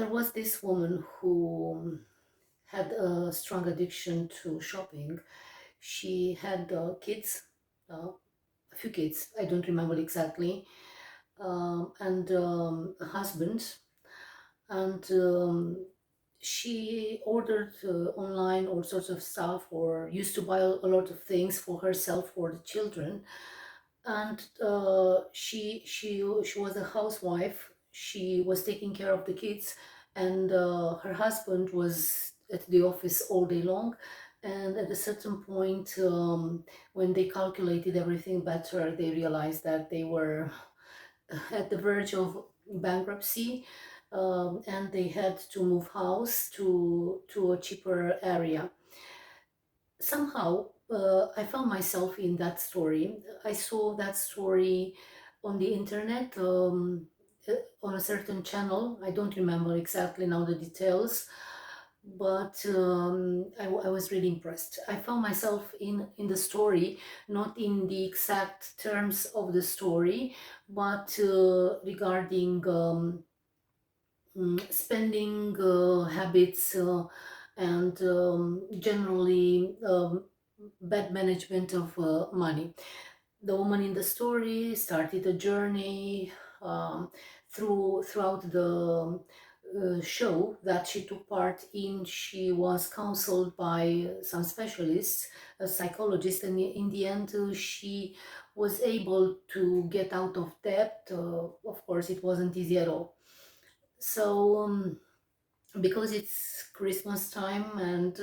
There was this woman who had a strong addiction to shopping. She had kids, a few kids, I don't remember exactly, and a husband. And she ordered online all sorts of stuff, or used to buy a lot of things for herself, for the children. And she was a housewife. She was taking care of the kids, and her husband was at the office all day long. And at a certain point, when they calculated everything better, they realized that they were at the verge of bankruptcy, and they had to move house to a cheaper area. Somehow, I found myself in that story. I saw that story on the internet, on a certain channel. I don't remember exactly now the details, but I was really impressed. I found myself in the story, not in the exact terms of the story, but regarding spending habits, and generally bad management of money. The woman in the story started a journey um, throughout the show that she took part in. She was counseled by some specialists, a psychologist, and in the end, she was able to get out of debt. Of course, it wasn't easy at all. So, because it's Christmas time, and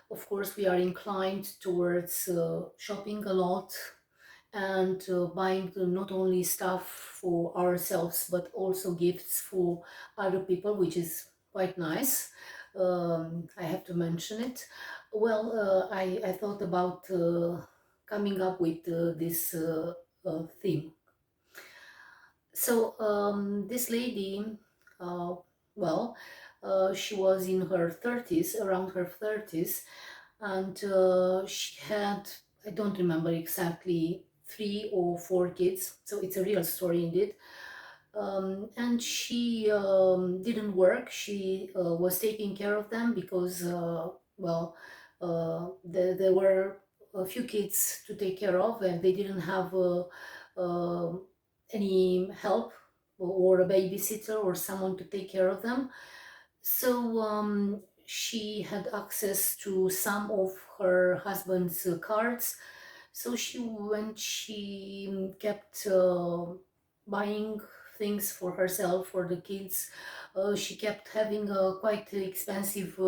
of course, we are inclined towards shopping a lot, and buying not only stuff for ourselves but also gifts for other people, which is quite nice. I have to mention it. Well, I thought about coming up with this theme. So this lady, uh, well, she was in her 30s, around her 30s, and she had, I don't remember exactly, 3 or 4 kids. So it's a real story indeed. And she didn't work. She was taking care of them because, well, there were a few kids to take care of, and they didn't have uh, any help, or a babysitter or someone to take care of them. So she had access to some of her husband's cards. So when she kept buying things for herself, for the kids, she kept having a quite expensive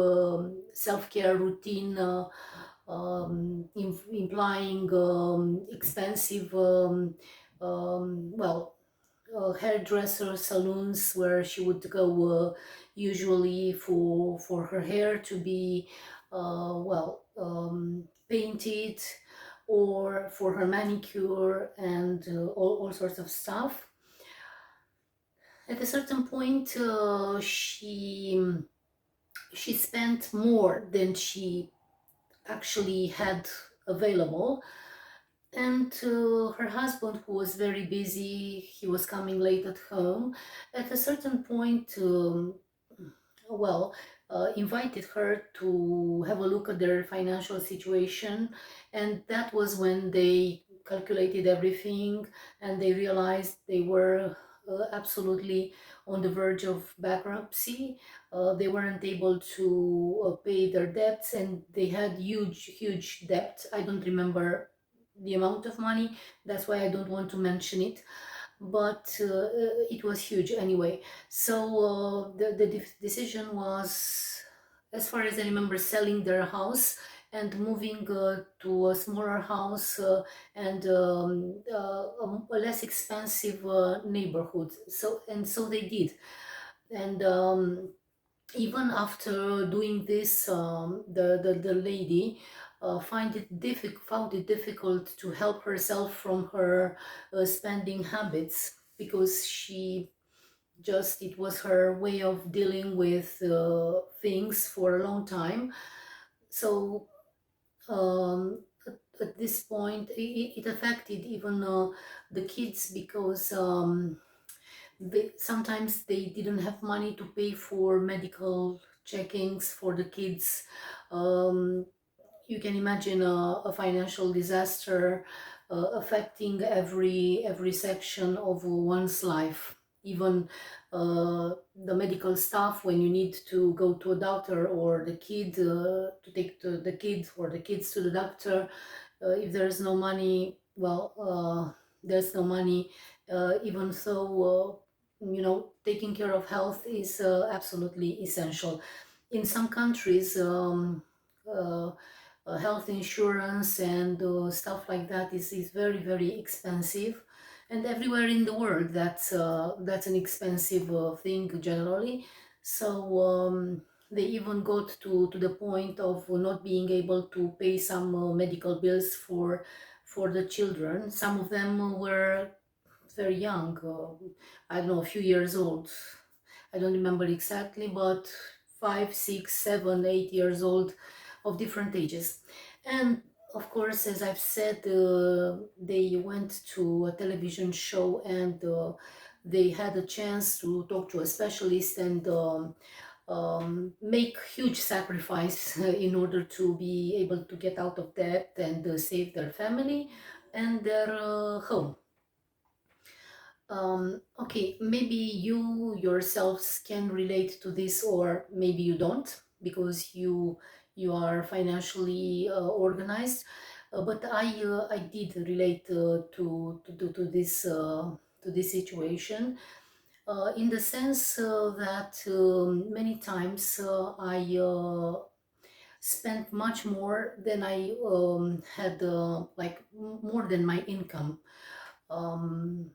self-care routine, implying expensive, well, hairdresser salons where she would go, usually for her hair to be painted, or for her manicure, and all sorts of stuff. At a certain point, she spent more than she actually had available. And her husband, who was very busy, he was coming late at home. At a certain point, well, invited her to have a look at their financial situation. And that was when they calculated everything, and they realized they were absolutely on the verge of bankruptcy. They weren't able to pay their debts, and they had huge debt. I don't remember the amount of money, that's why I don't want to mention it, but it was huge anyway. So the decision was, as far as I remember, selling their house and moving to a smaller house, and a less expensive neighborhood. So they did. And even after doing this, the lady found it difficult to help herself from her spending habits, because it was her way of dealing with things for a long time. So at this point, it affected even the kids, because Sometimes they didn't have money to pay for medical checkings for the kids. Um, you can imagine a financial disaster affecting every section of one's life, even the medical staff when you need to go to a doctor, or the kid to take the kids or the kids to the doctor. If there's no money, well, there's no money. Even so, taking care of health is absolutely essential. In some countries, uh, health insurance and stuff like that is very, very expensive, and everywhere in the world that's an expensive thing generally. So they even got to the point of not being able to pay some medical bills for the children. Some of them were very young, I don't know, a few years old. I don't remember exactly, but 5, 6, 7, 8 years old, of different ages. And of course, as I've said, they went to a television show, and they had a chance to talk to a specialist and make huge sacrifice in order to be able to get out of debt and save their family and their home. Okay, maybe you yourselves can relate to this, or maybe you don't, because you are financially organized. But I did relate to this situation, in the sense that many times I spent much more than I had, like more than my income. Um,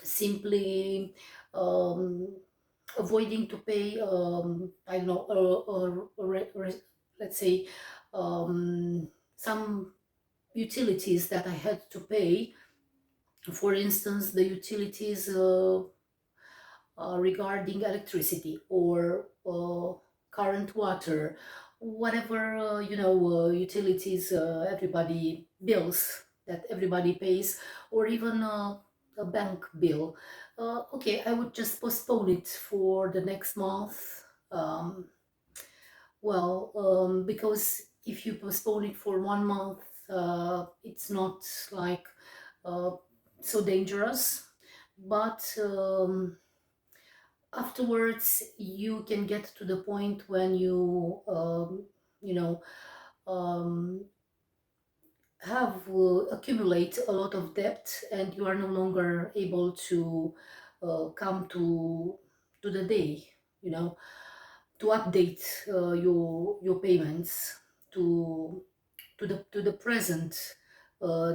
Simply um, avoiding to pay, I don't know, let's say, um, some utilities that I had to pay. For instance, the utilities regarding electricity or current water, whatever, utilities, everybody bills that everybody pays, or even a bank bill. Okay, I would just postpone it for the next month. Um, because if you postpone it for 1 month, it's not like uh, so dangerous. But afterwards you can get to the point when you know um, have accumulate a lot of debt, and you are no longer able to come to the day, you know to update your payments to to the present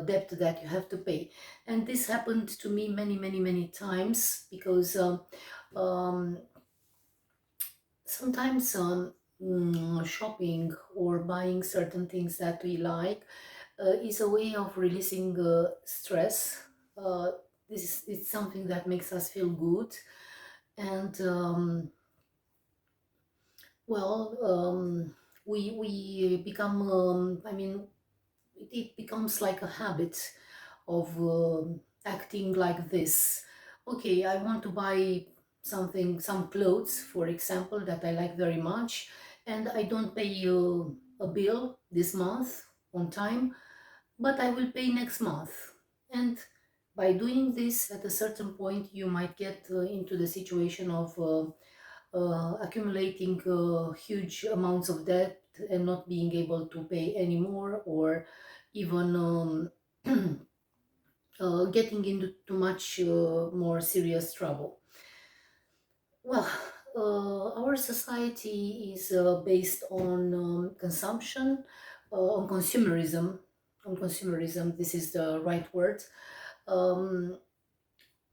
debt that you have to pay. And this happened to me many, many, many times, because um, sometimes shopping or buying certain things that we like is a way of releasing stress. Uh, this is it's something that makes us feel good, and well, we become. I mean, it becomes like a habit of acting like this. Okay, I want to buy something, some clothes, for example, that I like very much, and I don't pay a bill this month on time, but I will pay next month. And by doing this, at a certain point, you might get into the situation of accumulating huge amounts of debt and not being able to pay anymore, or even getting into too much more serious trouble. Well, our society is based on consumption, on consumerism. On consumerism, this is the right word. Um,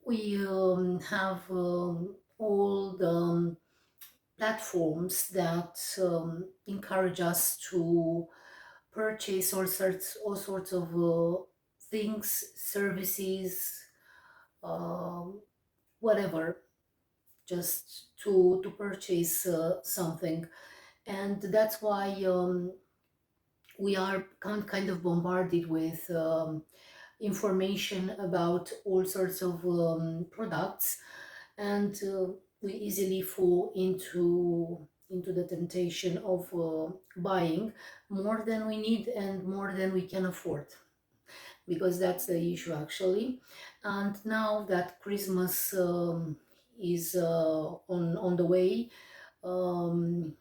we have all the platforms that encourage us to purchase all sorts of things, services, um, whatever, just to purchase something. And that's why we are kind of bombarded with information about all sorts of products. and we easily fall into the temptation of buying more than we need and more than we can afford, because that's the issue actually. And now that Christmas is on the way, um,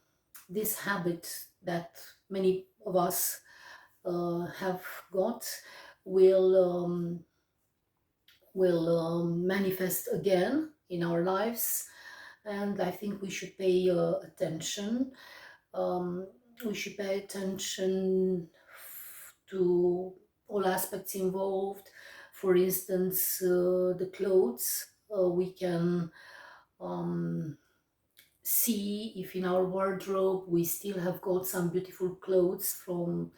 this habit that many of us have got will manifest again in our lives, and I think we should pay attention. Um, we should pay attention to all aspects involved. For instance, the clothes. We can um, see if in our wardrobe we still have got some beautiful clothes from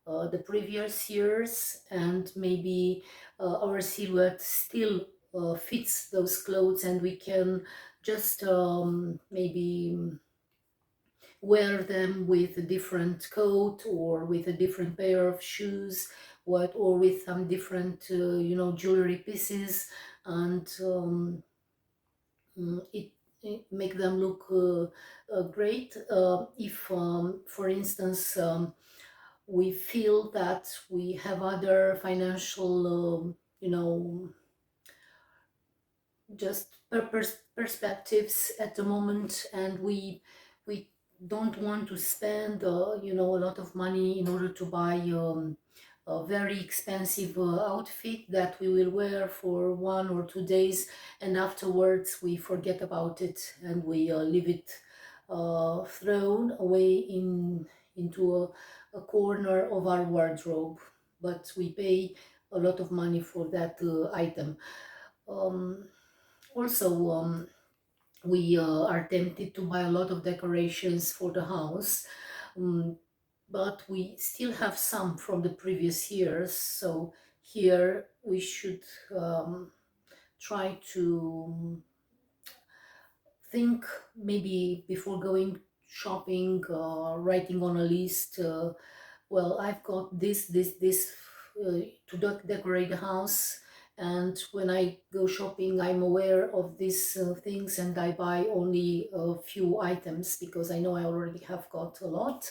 the previous years, and maybe our silhouette still fits those clothes, and we can just maybe wear them with a different coat or with a different pair of shoes, what, or with some different jewelry pieces, and it make them look great. If for instance we feel that we have other financial you know just perspectives at the moment, and we don't want to spend a lot of money in order to buy a very expensive outfit that we will wear for 1 or 2 days, and afterwards we forget about it and we leave it thrown away into a corner of our wardrobe, but we pay a lot of money for that item. um, Also, we are tempted to buy a lot of decorations for the house, um, but we still have some from the previous years. So here we should try to think, maybe before going shopping, writing on a list. Well, I've got this to decorate the house, and when I go shopping, I'm aware of these things, and I buy only a few items because I know I already have got a lot.